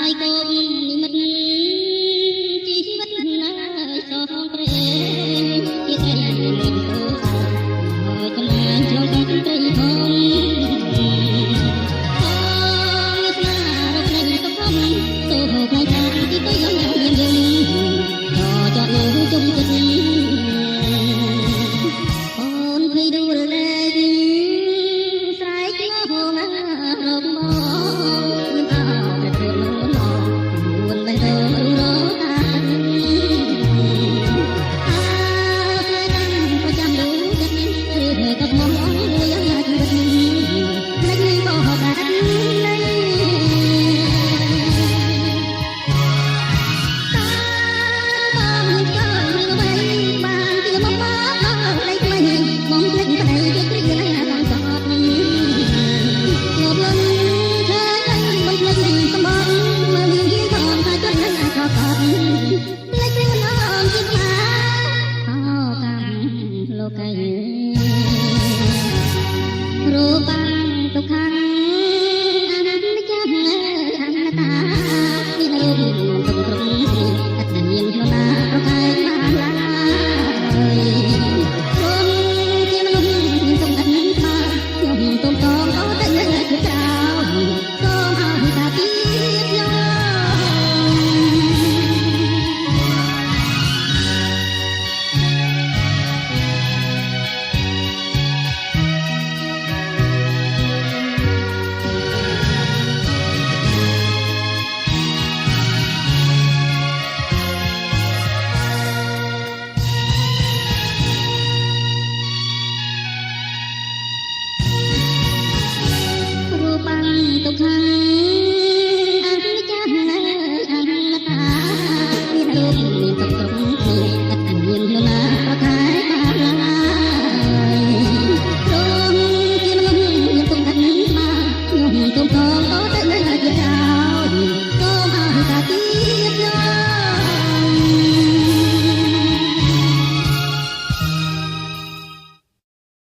យគង់និមិត្តជីវិតណាសងព្រេងជាត្រីមានទោសហើយកំណានឆ្លងកាត់ត្រីធំស្នារកនៃកំហំសូហូក្នុងចាទីទៅយ៉ាងមានយើងដល់ចតលើជុំចិត្តអូនភ័យដួលលែងស្រែកហូរណារកមករូបាំងទុកខាងអនន្តចាស់អនតាមានរូបទុកក្រុមអត់មាននរណាប្រកែកបានឡើយគុំជាមនុស្សខ្ញុំអត់មានថាខ្ញុំទុំតងអត់តែគឺចោលសូមអរសាទរយកទុកខាង